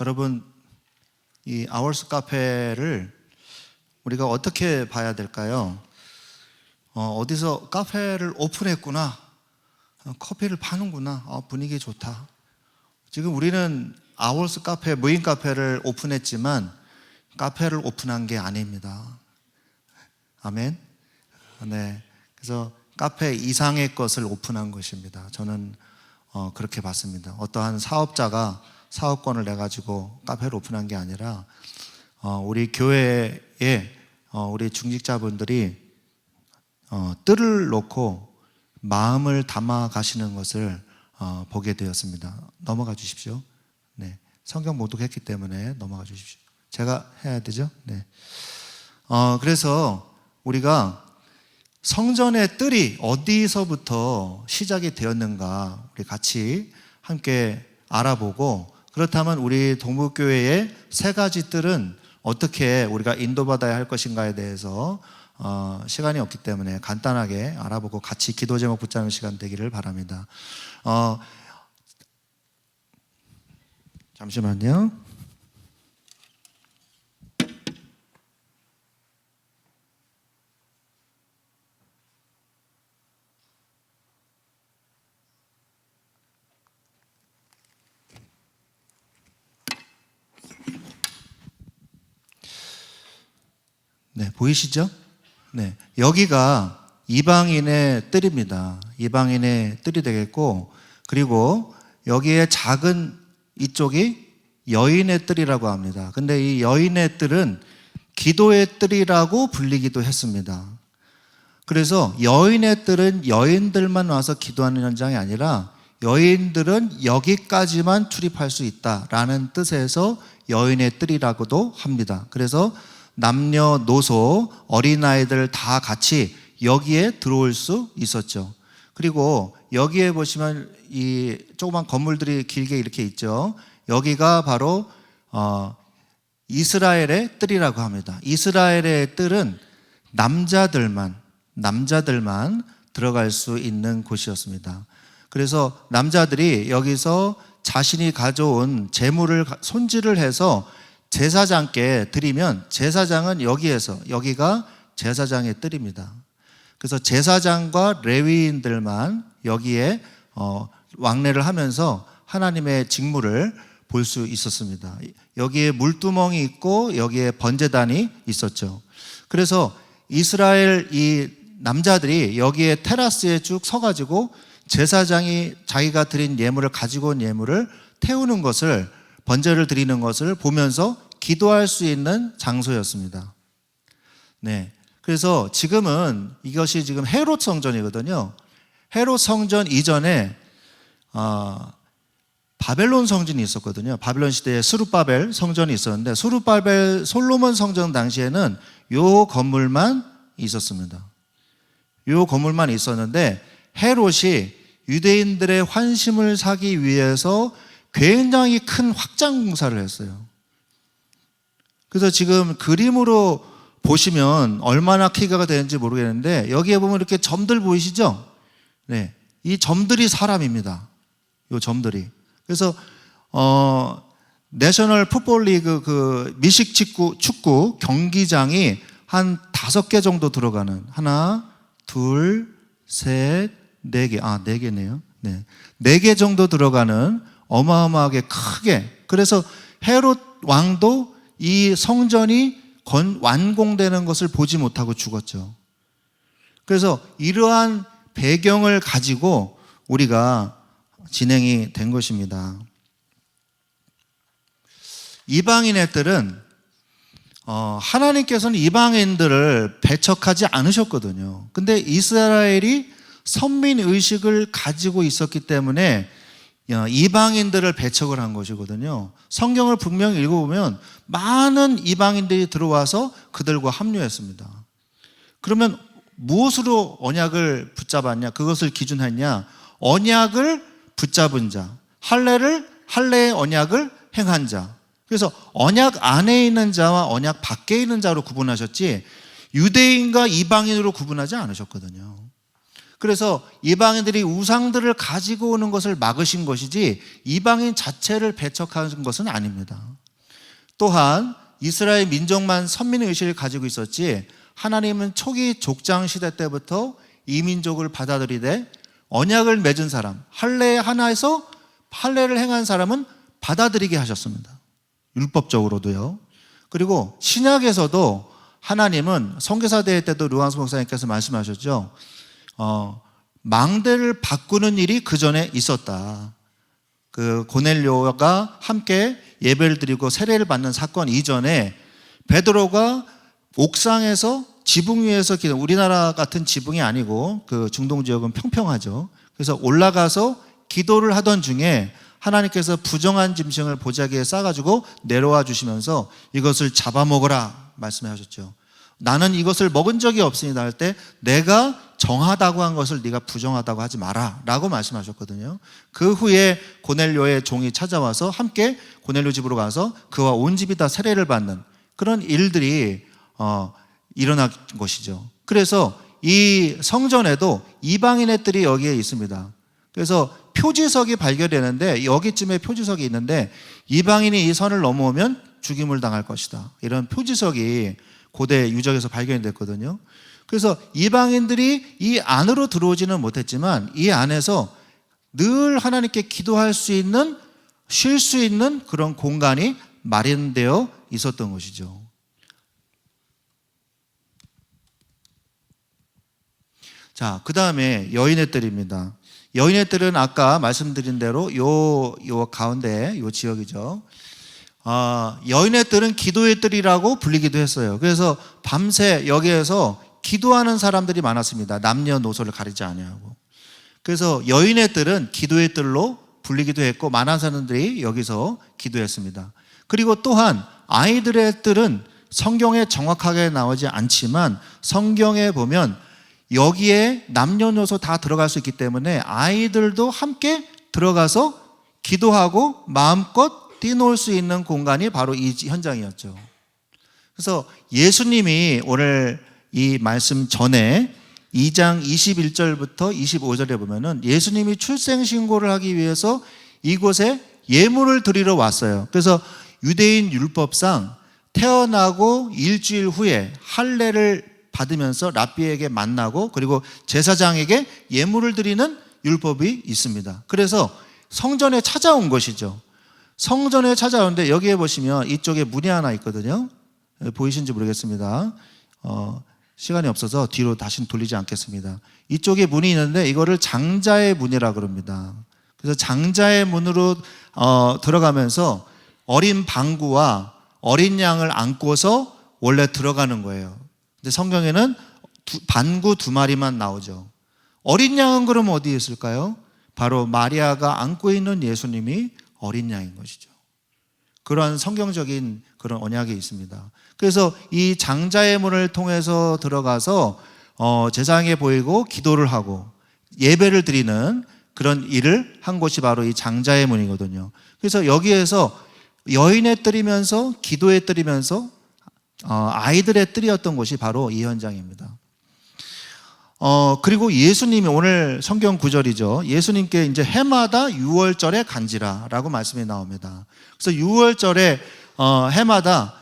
여러분, 이 아월스 카페를 우리가 어떻게 봐야 될까요? 어디서 카페를 오픈했구나, 커피를 파는구나, 분위기 좋다. 지금 우리는 아월스 카페, 무인 카페를 오픈했지만 카페를 오픈한 게 아닙니다. 아멘. 네, 그래서 카페 이상의 것을 오픈한 것입니다. 저는 그렇게 봤습니다. 어떠한 사업자가 사업권을 내가지고 카페를 오픈한 게 아니라 우리 교회에 우리 중직자분들이 뜰을 놓고 마음을 담아 가시는 것을 보게 되었습니다. 넘어가 주십시오. 네, 성경 모독했기 때문에 넘어가 주십시오. 제가 해야 되죠? 네. 그래서 우리가 성전의 뜰이 어디서부터 시작이 되었는가 우리 같이 함께 알아보고, 그렇다면 우리 동북교회의 세 가지 뜰은 어떻게 우리가 인도받아야 할 것인가에 대해서 시간이 없기 때문에 간단하게 알아보고 같이 기도 제목 붙잡는 시간 되기를 바랍니다. 잠시만요. 네, 보이시죠? 네, 여기가 이방인의 뜰입니다. 이방인의 뜰이 되겠고, 그리고 여기에 작은 이쪽이 여인의 뜰이라고 합니다. 근데 이 여인의 뜰은 기도의 뜰이라고 불리기도 했습니다. 그래서 여인의 뜰은 여인들만 와서 기도하는 현장이 아니라 여인들은 여기까지만 출입할 수 있다라는 뜻에서 여인의 뜰이라고도 합니다. 그래서 남녀노소 어린아이들 다 같이 여기에 들어올 수 있었죠. 그리고 여기에 보시면 이 조그만 건물들이 길게 이렇게 있죠. 여기가 바로 이스라엘의 뜰이라고 합니다. 이스라엘의 뜰은 남자들만 들어갈 수 있는 곳이었습니다. 그래서 남자들이 여기서 자신이 가져온 재물을 손질을 해서 제사장께 드리면, 제사장은 여기가 제사장의 뜰입니다. 그래서 제사장과 레위인들만 여기에 왕래를 하면서 하나님의 직무를 볼 수 있었습니다. 여기에 물두멍이 있고 여기에 번제단이 있었죠. 그래서 이스라엘 이 남자들이 여기에 테라스에 쭉 서가지고 제사장이 자기가 드린 예물을, 가지고 온 예물을 태우는 것을, 번제를 드리는 것을 보면서 기도할 수 있는 장소였습니다. 네, 그래서 지금은 이것이 지금 헤롯 성전이거든요. 헤롯 성전 이전에 바벨론 성전이 있었거든요. 바벨론 시대에 스룹바벨 성전이 있었는데, 스룹바벨 솔로몬 성전 당시에는 요 건물만 있었습니다. 요 건물만 있었는데 헤롯이 유대인들의 환심을 사기 위해서 굉장히 큰 확장 공사를 했어요. 그래서 지금 그림으로 보시면 얼마나 키가 되는지 모르겠는데, 여기에 보면 이렇게 점들 보이시죠? 네, 이 점들이 사람입니다. 이 점들이. 그래서 내셔널 풋볼 리그 그 미식 축구 경기장이 한 5개 정도 들어가는, 하나, 둘, 셋, 네 개, 4개네요. 네, 4개 정도 들어가는 어마어마하게 크게. 그래서 헤롯 왕도 이 성전이 완공되는 것을 보지 못하고 죽었죠. 그래서 이러한 배경을 가지고 우리가 진행이 된 것입니다. 이방인의 뜰은 하나님께서는 이방인들을 배척하지 않으셨거든요. 근데 이스라엘이 선민의식을 가지고 있었기 때문에 이방인들을 배척을 한 것이거든요. 성경을 분명히 읽어보면 많은 이방인들이 들어와서 그들과 합류했습니다. 그러면 무엇으로 언약을 붙잡았냐? 그것을 기준했냐? 언약을 붙잡은 자, 할례의 언약을 행한 자. 그래서 언약 안에 있는 자와 언약 밖에 있는 자로 구분하셨지 유대인과 이방인으로 구분하지 않으셨거든요. 그래서 이방인들이 우상들을 가지고 오는 것을 막으신 것이지 이방인 자체를 배척하는 것은 아닙니다. 또한 이스라엘 민족만 선민의식을 가지고 있었지 하나님은 초기 족장 시대 때부터 이 민족을 받아들이되 언약을 맺은 사람, 할례 하나에서 할례를 행한 사람은 받아들이게 하셨습니다. 율법적으로도요. 그리고 신약에서도 하나님은 선교사 대회 때도 류한수 목사님께서 말씀하셨죠. 망대를 바꾸는 일이 그 전에 있었다. 그 고넬료가 함께 예배를 드리고 세례를 받는 사건 이전에 베드로가 옥상에서 지붕 위에서 우리나라 같은 지붕이 아니고 그 중동 지역은 평평하죠. 그래서 올라가서 기도를 하던 중에 하나님께서 부정한 짐승을 보자기에 싸가지고 내려와 주시면서 이것을 잡아먹으라 말씀하셨죠. 나는 이것을 먹은 적이 없습니다 할 때 내가 정하다고 한 것을 네가 부정하다고 하지 마라 라고 말씀하셨거든요. 그 후에 고넬료의 종이 찾아와서 함께 고넬료 집으로 가서 그와 온 집이 다 세례를 받는 그런 일들이 일어난 것이죠. 그래서 이 성전에도 이방인의 뜰이 여기에 있습니다. 그래서 표지석이 발견되는데 여기쯤에 표지석이 있는데 이방인이 이 선을 넘어오면 죽임을 당할 것이다. 이런 표지석이 고대 유적에서 발견이 됐거든요. 그래서 이방인들이 이 안으로 들어오지는 못했지만 이 안에서 늘 하나님께 기도할 수 있는, 쉴 수 있는 그런 공간이 마련되어 있었던 것이죠. 자, 그 다음에 여인의 뜰입니다. 여인의 뜰은 아까 말씀드린 대로 요 가운데 요 지역이죠. 여인의 뜰은 기도의 뜰이라고 불리기도 했어요. 그래서 밤새 여기에서 기도하는 사람들이 많았습니다. 남녀노소를 가리지 아니하고. 그래서 여인의 뜰은 기도의 뜰로 불리기도 했고 많은 사람들이 여기서 기도했습니다. 그리고 또한 아이들의 뜰은 성경에 정확하게 나오지 않지만 성경에 보면 여기에 남녀노소 다 들어갈 수 있기 때문에 아이들도 함께 들어가서 기도하고 마음껏 뛰놀 수 있는 공간이 바로 이 현장이었죠. 그래서 예수님이 오늘 이 말씀 전에 2장 21절부터 25절에 보면은 예수님이 출생신고를 하기 위해서 이곳에 예물을 드리러 왔어요. 그래서 유대인 율법상 태어나고 일주일 후에 할례를 받으면서 랍비에게 만나고 그리고 제사장에게 예물을 드리는 율법이 있습니다. 그래서 성전에 찾아온 것이죠. 성전에 찾아오는데 여기에 보시면 이쪽에 문이 하나 있거든요. 보이시는지 모르겠습니다. 시간이 없어서 뒤로 다시 돌리지 않겠습니다. 이쪽에 문이 있는데 이거를 장자의 문이라 그럽니다. 그래서 장자의 문으로 들어가면서 어린 방구와 어린 양을 안고서 원래 들어가는 거예요. 근데 성경에는 반구 2마리만 나오죠. 어린 양은 그럼 어디에 있을까요? 바로 마리아가 안고 있는 예수님이 어린 양인 것이죠. 그러한 성경적인 그런 언약이 있습니다. 그래서 이 장자의 문을 통해서 들어가서 제사장에 보이고 기도를 하고 예배를 드리는 그런 일을 한 곳이 바로 이 장자의 문이거든요. 그래서 여기에서 여인의 뜰이면서 기도의 뜰이면서 아이들의 뜰이었던 곳이 바로 이 현장입니다. 그리고 예수님이 오늘 성경 구절이죠. 예수님께 이제 해마다 6월절에 간지라 라고 말씀이 나옵니다. 그래서 6월절에 해마다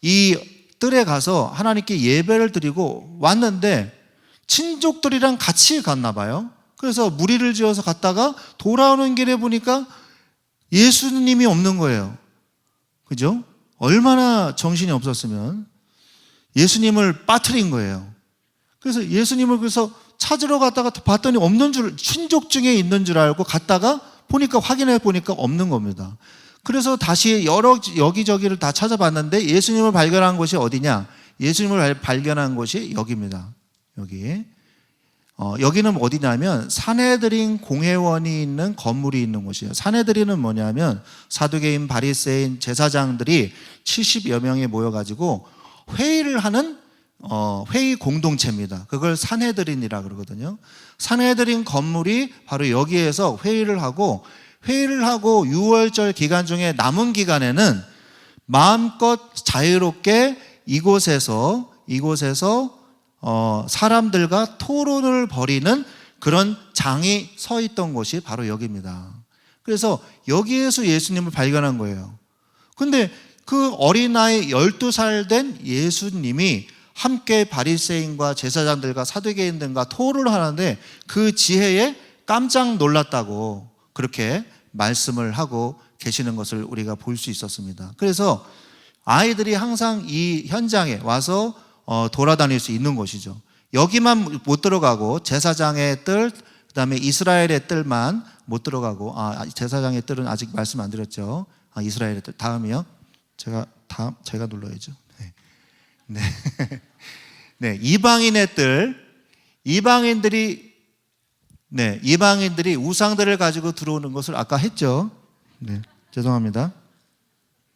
이 뜰에 가서 하나님께 예배를 드리고 왔는데 친족들이랑 같이 갔나 봐요. 그래서 무리를 지어서 갔다가 돌아오는 길에 보니까 예수님이 없는 거예요. 그죠? 얼마나 정신이 없었으면 예수님을 빠뜨린 거예요. 그래서 예수님을 그래서 찾으러 갔다가 봤더니 없는 줄, 친족 중에 있는 줄 알고 갔다가 보니까 확인해 보니까 없는 겁니다. 그래서 다시 여기저기를 다 찾아봤는데 예수님을 발견한 곳이 어디냐? 예수님을 발견한 곳이 여기입니다. 여기는 어디냐면 산헤드린 공회원이 있는 건물이 있는 곳이에요. 산헤드린은 뭐냐면 사두개인, 바리새인, 제사장들이 70여 명이 모여가지고 회의를 하는 회의 공동체입니다. 그걸 산헤드린이라 그러거든요. 산헤드린 건물이 바로 여기에서 회의를 하고 6월절 기간 중에 남은 기간에는 마음껏 자유롭게 이곳에서 사람들과 토론을 벌이는 그런 장이 서 있던 곳이 바로 여기입니다. 그래서 여기에서 예수님을 발견한 거예요. 근데 그 어린아이 12살 된 예수님이 함께 바리새인과 제사장들과 사두개인들과 토를 하는데 그 지혜에 깜짝 놀랐다고 그렇게 말씀을 하고 계시는 것을 우리가 볼 수 있었습니다. 그래서 아이들이 항상 이 현장에 와서 돌아다닐 수 있는 곳이죠. 여기만 못 들어가고 제사장의 뜰, 그다음에 이스라엘의 뜰만 못 들어가고, 제사장의 뜰은 아직 말씀 안 드렸죠. 이스라엘의 뜰. 다음이요. 제가 눌러야죠. 네. 네, 이방인의 뜰. 이방인들이 우상들을 가지고 들어오는 것을 아까 했죠. 네, 죄송합니다.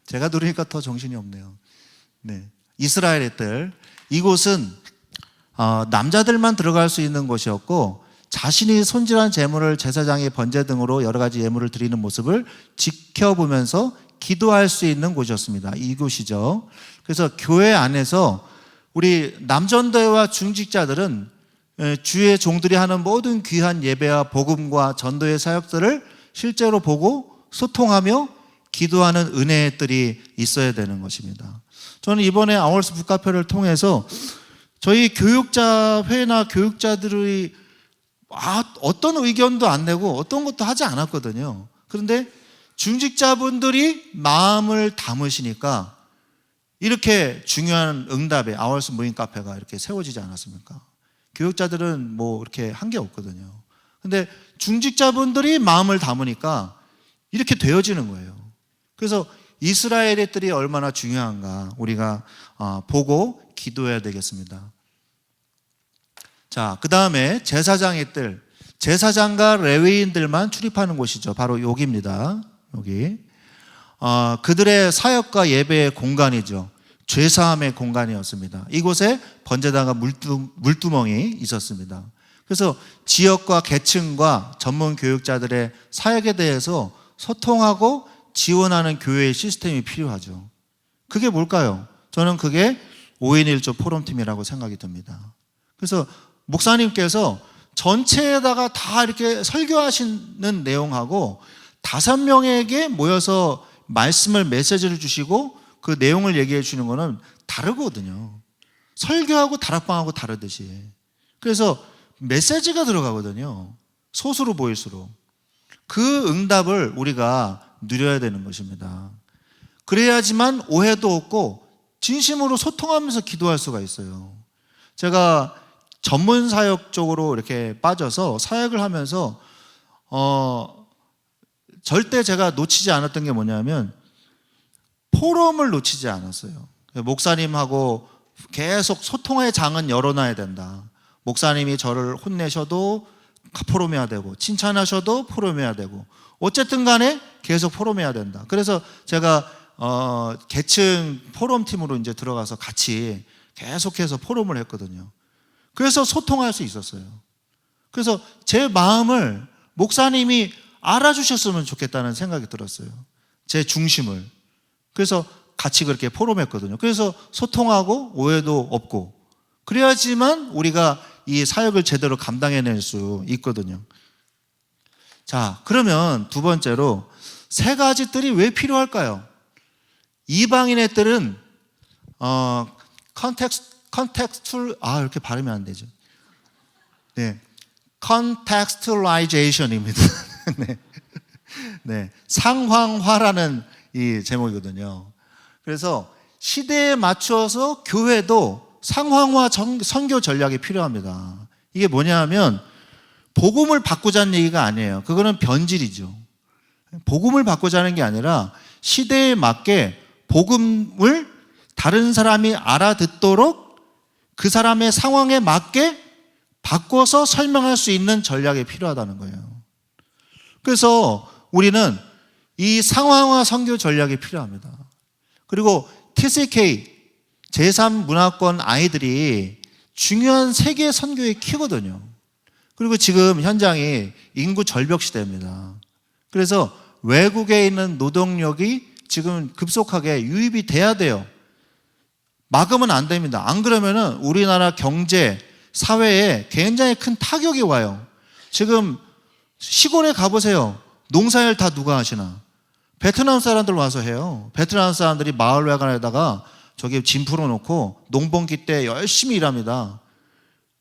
제가 누르니까 더 정신이 없네요. 네, 이스라엘의 뜰. 이곳은 남자들만 들어갈 수 있는 곳이었고, 자신이 손질한 제물을 제사장의 번제 등으로 여러 가지 예물을 드리는 모습을 지켜보면서 기도할 수 있는 곳이었습니다. 이곳이죠. 그래서 교회 안에서 우리 남전도회와 중직자들은 주의 종들이 하는 모든 귀한 예배와 복음과 전도의 사역들을 실제로 보고 소통하며 기도하는 은혜의 뜰이 있어야 되는 것입니다. 저는 이번에 아월스 북카페를 통해서 저희 교육자회나 교육자들의 어떤 의견도 안 내고 어떤 것도 하지 않았거든요. 그런데 중직자분들이 마음을 담으시니까 이렇게 중요한 응답에 아월스 모임 카페가 이렇게 세워지지 않았습니까? 교육자들은 뭐 이렇게 한 게 없거든요. 근데 중직자분들이 마음을 담으니까 이렇게 되어지는 거예요. 그래서 이스라엘의 뜰이 얼마나 중요한가 우리가 보고 기도해야 되겠습니다. 자, 그 다음에 제사장의 뜰. 제사장과 레위인들만 출입하는 곳이죠. 바로 여기입니다. 여기. 그들의 사역과 예배의 공간이죠. 죄사함의 공간이었습니다. 이곳에 번제단과 물두멍이 있었습니다. 그래서 지역과 계층과 전문 교육자들의 사역에 대해서 소통하고 지원하는 교회의 시스템이 필요하죠. 그게 뭘까요? 저는 그게 5인 1조 포럼팀이라고 생각이 듭니다. 그래서 목사님께서 전체에다가 다 이렇게 설교하시는 내용하고 5명에게 모여서 말씀을 메시지를 주시고 그 내용을 얘기해 주는 거는 다르거든요. 설교하고 다락방하고 다르듯이. 그래서 메시지가 들어가거든요. 소수로 보일수록. 그 응답을 우리가 누려야 되는 것입니다. 그래야지만 오해도 없고 진심으로 소통하면서 기도할 수가 있어요. 제가 전문 사역 쪽으로 이렇게 빠져서 사역을 하면서 절대 제가 놓치지 않았던 게 뭐냐면 포럼을 놓치지 않았어요. 목사님하고 계속 소통의 장은 열어놔야 된다. 목사님이 저를 혼내셔도 포럼해야 되고 칭찬하셔도 포럼해야 되고 어쨌든 간에 계속 포럼해야 된다. 그래서 제가 계층 포럼팀으로 이제 들어가서 같이 계속해서 포럼을 했거든요. 그래서 소통할 수 있었어요. 그래서 제 마음을 목사님이 알아주셨으면 좋겠다는 생각이 들었어요. 제 중심을. 그래서 같이 그렇게 포럼했거든요. 그래서 소통하고 오해도 없고 그래야지만 우리가 이 사역을 제대로 감당해낼 수 있거든요. 자, 그러면 두 번째로 세 가지 뜰이 왜 필요할까요? 이방인의 뜰은 이렇게 발음이 안 되죠. 네, contextualization입니다. 네. 네, 상황화라는 이 제목이거든요. 그래서 시대에 맞춰서 교회도 상황화 선교 전략이 필요합니다. 이게 뭐냐면 복음을 바꾸자는 얘기가 아니에요. 그거는 변질이죠. 복음을 바꾸자는 게 아니라 시대에 맞게 복음을 다른 사람이 알아듣도록 그 사람의 상황에 맞게 바꿔서 설명할 수 있는 전략이 필요하다는 거예요. 그래서 우리는 이 상황화 선교 전략이 필요합니다. 그리고 TCK 제3문화권 아이들이 중요한 세계 선교의 키거든요. 그리고 지금 현장이 인구 절벽 시대입니다. 그래서 외국에 있는 노동력이 지금 급속하게 유입이 돼야 돼요. 막으면 안 됩니다. 안 그러면은 우리나라 경제, 사회에 굉장히 큰 타격이 와요. 지금 시골에 가보세요. 농사일 다 누가 하시나? 베트남 사람들 와서 해요. 베트남 사람들이 마을 외관에다가 저기 짐 풀어놓고 농번기 때 열심히 일합니다.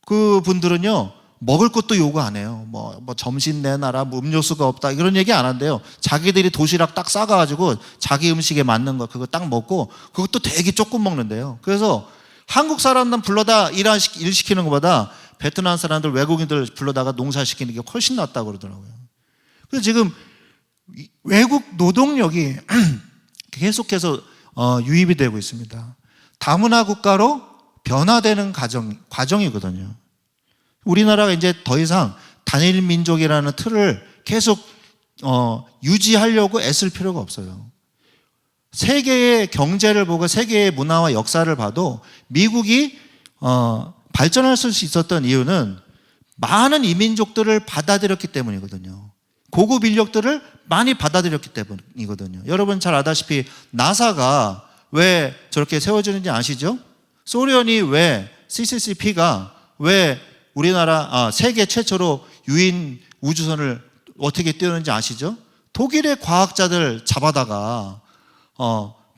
그 분들은요, 먹을 것도 요구 안 해요. 뭐 점심 내놔라, 뭐 음료수가 없다, 이런 얘기 안 한대요. 자기들이 도시락 딱 싸가지고 자기 음식에 맞는 거 그거 딱 먹고, 그것도 되게 조금 먹는데요. 그래서 한국 사람들 불러다 일 시키는 것보다 베트남 사람들, 외국인들 불러다가 농사 시키는 게 훨씬 낫다고 그러더라고요. 그래서 지금 외국 노동력이 계속해서 유입이 되고 있습니다. 다문화 국가로 변화되는 과정이거든요. 우리나라가 이제 더 이상 단일 민족이라는 틀을 계속 유지하려고 애쓸 필요가 없어요. 세계의 경제를 보고 세계의 문화와 역사를 봐도 미국이 발전할 수 있었던 이유는 많은 이민족들을 받아들였기 때문이거든요. 고급 인력들을 많이 받아들였기 때문이거든요. 여러분 잘 아다시피 나사가 왜 저렇게 세워지는지 아시죠? 소련이 왜 CCCP가 왜 우리나라 세계 최초로 유인 우주선을 어떻게 띄우는지 아시죠? 독일의 과학자들 잡아다가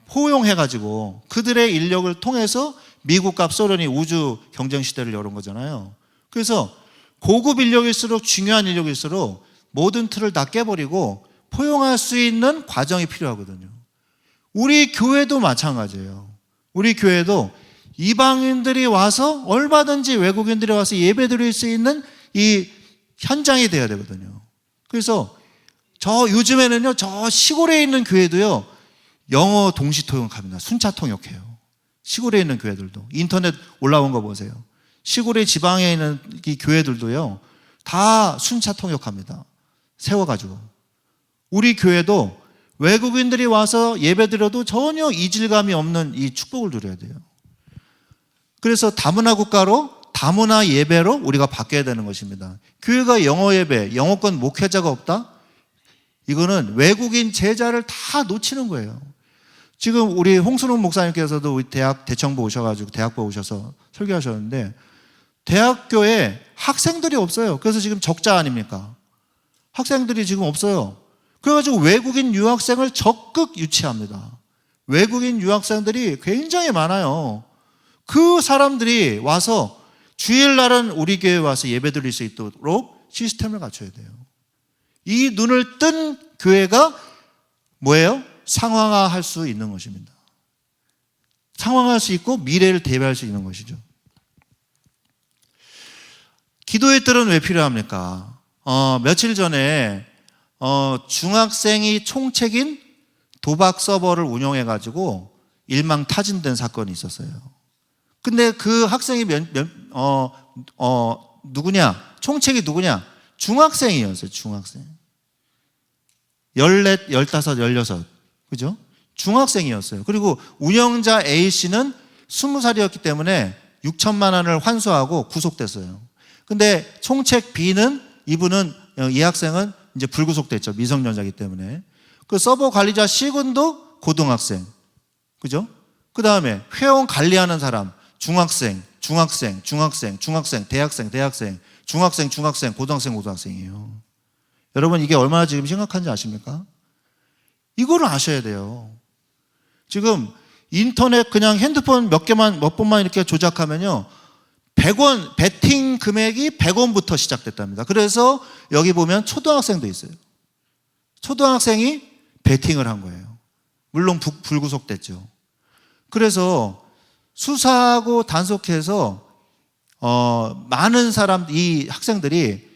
포용해가지고 그들의 인력을 통해서 미국과 소련이 우주 경쟁 시대를 열은 거잖아요. 그래서 고급 인력일수록, 중요한 인력일수록 모든 틀을 다 깨버리고 포용할 수 있는 과정이 필요하거든요. 우리 교회도 마찬가지예요. 우리 교회도 이방인들이 와서 얼마든지 외국인들이 와서 예배 드릴 수 있는 이 현장이 돼야 되거든요. 그래서 요즘에는요, 저 시골에 있는 교회도요, 영어 동시 통역합니다. 순차 통역해요. 시골에 있는 교회들도. 인터넷 올라온 거 보세요. 시골의 지방에 있는 이 교회들도요, 다 순차 통역합니다. 세워가지고. 우리 교회도 외국인들이 와서 예배 드려도 전혀 이질감이 없는 이 축복을 누려야 돼요. 그래서 다문화 국가로, 다문화 예배로 우리가 바뀌어야 되는 것입니다. 교회가 영어 예배, 영어권 목회자가 없다? 이거는 외국인 제자를 다 놓치는 거예요. 지금 우리 홍순욱 목사님께서도 우리 대청부 오셔가지고 대학부 오셔서 설교하셨는데, 대학교에 학생들이 없어요. 그래서 지금 적자 아닙니까? 학생들이 지금 없어요. 그래가지고 외국인 유학생을 적극 유치합니다. 외국인 유학생들이 굉장히 많아요. 그 사람들이 와서 주일날은 우리 교회에 와서 예배 드릴 수 있도록 시스템을 갖춰야 돼요. 이 눈을 뜬 교회가 뭐예요? 상황화할 수 있는 것입니다. 상황화할 수 있고 미래를 대비할 수 있는 것이죠. 기도의 뜰은 왜 필요합니까? 며칠 전에 중학생이 총책인 도박 서버를 운영해가지고 일망타진된 사건이 있었어요. 근데 그 학생이 누구냐? 총책이 누구냐? 중학생이었어요. 중학생. 14, 15, 16. 그죠? 중학생이었어요. 그리고 운영자 A씨는 20살이었기 때문에 6천만 원을 환수하고 구속됐어요. 근데 총책 B는, 이 학생은 이제 불구속됐죠. 미성년자이기 때문에. 그 서버 관리자 C군도 고등학생. 그죠? 그 다음에 회원 관리하는 사람, 중학생, 대학생, 고등학생이에요. 여러분, 이게 얼마나 지금 심각한지 아십니까? 이거를 아셔야 돼요. 지금 인터넷 그냥 핸드폰 몇 번만 이렇게 조작하면요, 100원, 베팅 금액이 100원부터 시작됐답니다. 그래서 여기 보면 초등학생도 있어요. 초등학생이 베팅을 한 거예요. 물론 불구속됐죠. 그래서 수사하고 단속해서 많은 이 학생들이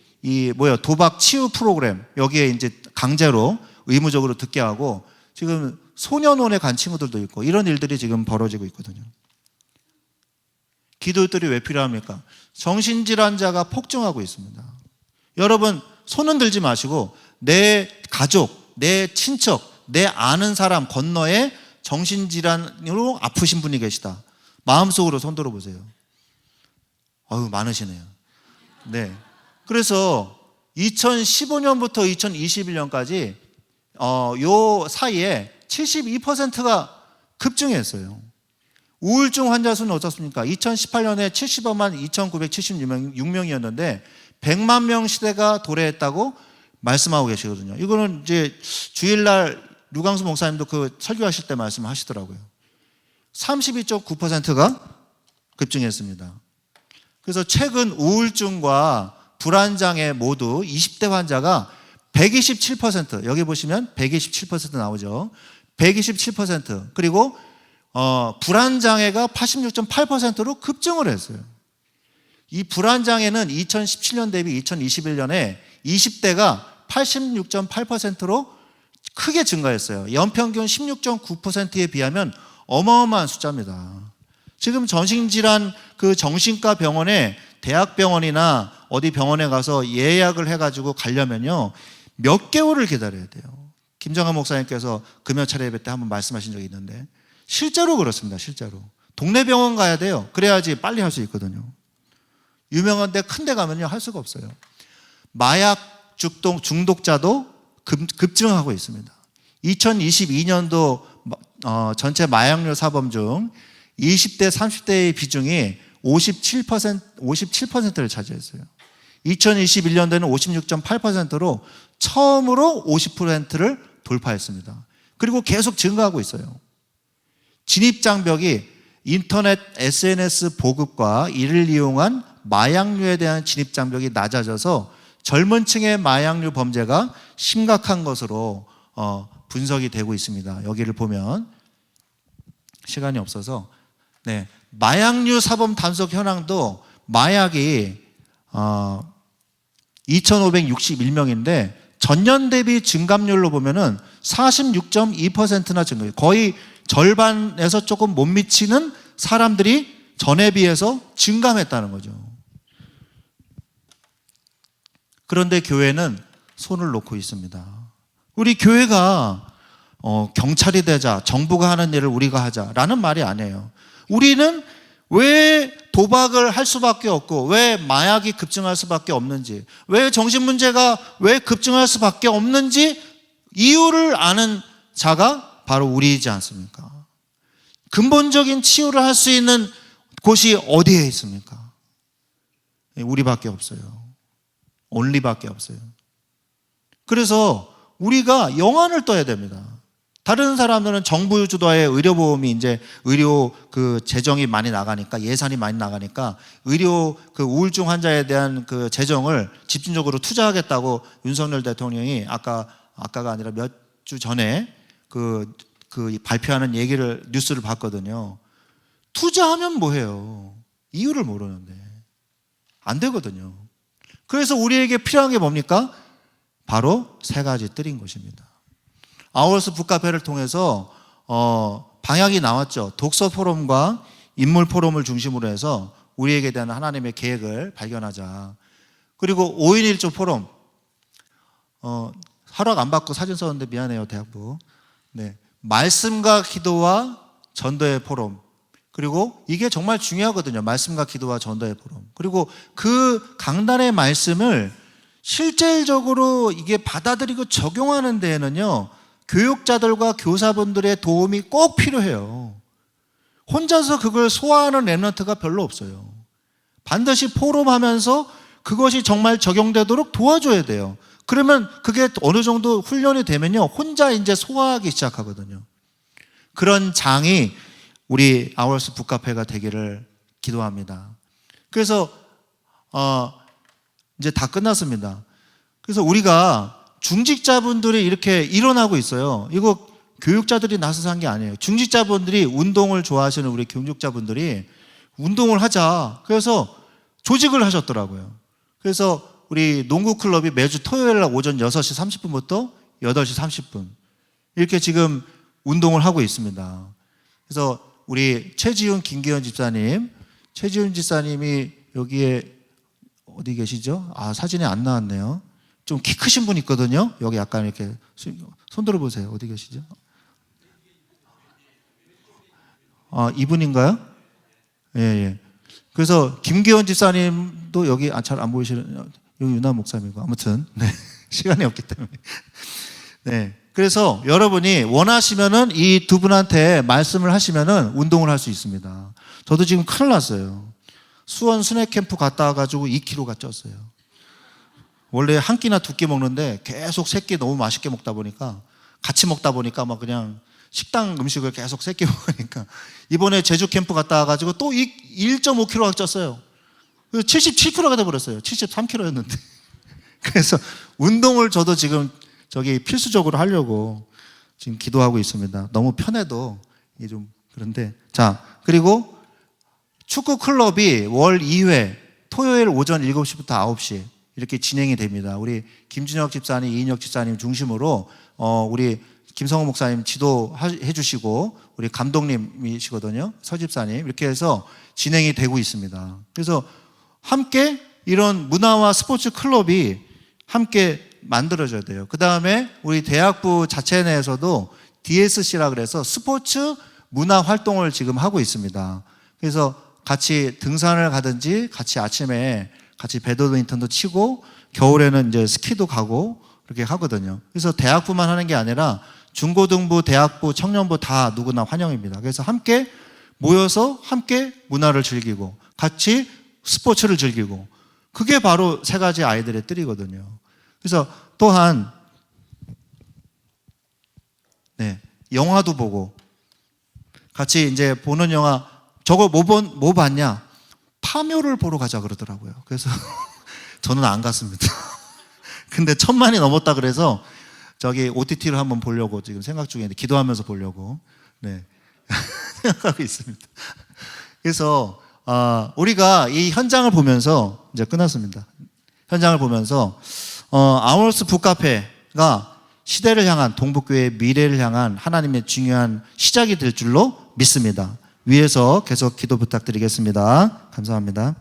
도박 치유 프로그램 여기에 이제 강제로 의무적으로 듣게 하고 지금 소년원에 간 친구들도 있고 이런 일들이 지금 벌어지고 있거든요. 기도들이 왜 필요합니까? 정신질환자가 폭증하고 있습니다. 여러분, 손은 들지 마시고 내 가족, 내 친척, 내 아는 사람 건너에 정신질환으로 아프신 분이 계시다. 마음속으로 손 들어보세요. 많으시네요. 네. 그래서 2015년부터 2021년까지 요 사이에 72%가 급증했어요. 우울증 환자 수는 어떻습니까? 2018년에 70만 2,976명이었는데 100만 명 시대가 도래했다고 말씀하고 계시거든요. 이거는 이제 주일날 류광수 목사님도 그 설교하실 때 말씀하시더라고요. 32.9%가 급증했습니다. 그래서 최근 우울증과 불안장애 모두 20대 환자가 127%, 여기 보시면 127% 나오죠. 127%, 그리고 불안장애가 86.8%로 급증을 했어요. 이 불안장애는 2017년 대비 2021년에 20대가 86.8%로 크게 증가했어요. 연평균 16.9%에 비하면 어마어마한 숫자입니다. 지금 정신질환 그 정신과 병원에 대학병원이나 어디 병원에 가서 예약을 해가지고 가려면요 몇 개월을 기다려야 돼요. 김정한 목사님께서 금요차례 예배 때 한번 말씀하신 적이 있는데 실제로 그렇습니다. 실제로 동네 병원 가야 돼요. 그래야지 빨리 할 수 있거든요. 유명한 데 큰 데 가면요 할 수가 없어요. 마약 중독자도 급증하고 있습니다. 2022년도 전체 마약류 사범 중 20대, 30대의 비중이 57%를 차지했어요. 2021년도에는 56.8%로 처음으로 50%를 돌파했습니다. 그리고 계속 증가하고 있어요. 진입장벽이 인터넷, SNS 보급과 이를 이용한 마약류에 대한 진입장벽이 낮아져서 젊은 층의 마약류 범죄가 심각한 것으로 분석이 되고 있습니다. 여기를 보면 시간이 없어서 마약류 사범 단속 현황도 마약이 2,561명인데 전년 대비 증감률로 보면은 46.2%나 증가해요. 거의 절반에서 조금 못 미치는 사람들이 전에 비해서 증감했다는 거죠. 그런데 교회는 손을 놓고 있습니다. 우리 교회가 경찰이 되자, 정부가 하는 일을 우리가 하자라는 말이 아니에요. 우리는 왜 도박을 할 수밖에 없고 왜 마약이 급증할 수밖에 없는지, 왜 정신문제가 왜 급증할 수밖에 없는지 이유를 아는 자가 바로 우리이지 않습니까? 근본적인 치유를 할 수 있는 곳이 어디에 있습니까? 우리밖에 없어요. only밖에 없어요. 그래서 우리가 영안을 떠야 됩니다. 다른 사람들은 정부 주도의 의료보험이 이제 의료 그 재정이 많이 나가니까, 예산이 많이 나가니까 의료 그 우울증 환자에 대한 그 재정을 집중적으로 투자하겠다고 윤석열 대통령이 아까가 아니라 몇 주 전에 그 발표하는 얘기를 뉴스를 봤거든요. 투자하면 뭐해요? 이유를 모르는데 안 되거든요. 그래서 우리에게 필요한 게 뭡니까? 바로 세 가지 뜰인 것입니다. 아워스 북카페를 통해서 방향이 나왔죠. 독서 포럼과 인물 포럼을 중심으로 해서 우리에게 대한 하나님의 계획을 발견하자. 그리고 5인 1조 포럼, 허락 안 받고 사진 썼는데 미안해요, 대학부. 말씀과 기도와 전도의 포럼. 그리고 이게 정말 중요하거든요. 말씀과 기도와 전도의 포럼. 그리고 그 강단의 말씀을 실질적으로 이게 받아들이고 적용하는 데에는요, 교육자들과 교사분들의 도움이 꼭 필요해요. 혼자서 그걸 소화하는 랩런트가 별로 없어요. 반드시 포럼하면서 그것이 정말 적용되도록 도와줘야 돼요. 그러면 그게 어느 정도 훈련이 되면요, 혼자 이제 소화하기 시작하거든요. 그런 장이 우리 아워스 북카페가 되기를 기도합니다. 그래서 이제 다 끝났습니다. 그래서 우리가 중직자분들이 이렇게 일어나고 있어요. 이거 교육자들이 나서서 한 게 아니에요. 중직자분들이, 운동을 좋아하시는 우리 교육자분들이 운동을 하자, 그래서 조직을 하셨더라고요. 그래서 우리 농구클럽이 매주 토요일 날 오전 6시 30분부터 8시 30분 이렇게 지금 운동을 하고 있습니다. 그래서 우리 최지훈, 김기현 집사님, 최지훈 집사님이 여기에 어디 계시죠? 사진이 안 나왔네요. 좀 키 크신 분 있거든요. 여기 약간 이렇게 손 들어보세요. 어디 계시죠? 이분인가요? 예. 그래서 김기현 집사님도 여기 잘 안 보이시는, 여기 윤아 목사님이고, 아무튼 시간이 없기 때문에. 그래서 여러분이 원하시면은 이 두 분한테 말씀을 하시면은 운동을 할 수 있습니다. 저도 지금 큰일 났어요. 수원 순회 캠프 갔다 와가지고 2kg가 쪘어요. 원래 한 끼나 두 끼 먹는데 계속 세 끼 너무 맛있게 먹다 보니까 같이 먹다 보니까 막 그냥 식당 음식을 계속 세 끼 먹으니까 이번에 제주 캠프 갔다 와가지고 또 1.5kg가 쪘어요. 그래서 77kg가 돼버렸어요. 73kg였는데. 그래서 운동을 저도 지금 필수적으로 하려고 지금 기도하고 있습니다. 너무 편해도 이게 좀 그런데. 자, 그리고 축구 클럽이 월 2회 토요일 오전 7시부터 9시 이렇게 진행이 됩니다. 우리 김준혁 집사님, 이인혁 집사님 중심으로 우리 김성호 목사님 지도해 주시고 우리 감독님이시거든요. 서 집사님 이렇게 해서 진행이 되고 있습니다. 그래서 함께 이런 문화와 스포츠 클럽이 함께 만들어져야 돼요. 그 다음에 우리 대학부 자체 내에서도 DSC라 그래서 스포츠 문화 활동을 지금 하고 있습니다. 그래서 같이 등산을 가든지 같이 아침에 같이 배드민턴도 치고 겨울에는 이제 스키도 가고 그렇게 하거든요. 그래서 대학부만 하는 게 아니라 중고등부, 대학부, 청년부 다 누구나 환영입니다. 그래서 함께 모여서 함께 문화를 즐기고 같이 스포츠를 즐기고 그게 바로 세 가지 아이들의 뜰이거든요. 그래서 또한 영화도 보고 같이 이제 보는 영화 저거 뭐 봤냐? 파묘를 보러 가자 그러더라고요. 그래서 저는 안 갔습니다. 근데 1000만이 넘었다 그래서 OTT를 한번 보려고 지금 생각 중인데 기도하면서 보려고 생각하고 있습니다. 그래서 우리가 이 현장을 보면서 이제 끝났습니다. 현장을 보면서 아모스 북카페가 시대를 향한 동북교회의 미래를 향한 하나님의 중요한 시작이 될 줄로 믿습니다. 위에서 계속 기도 부탁드리겠습니다. 감사합니다.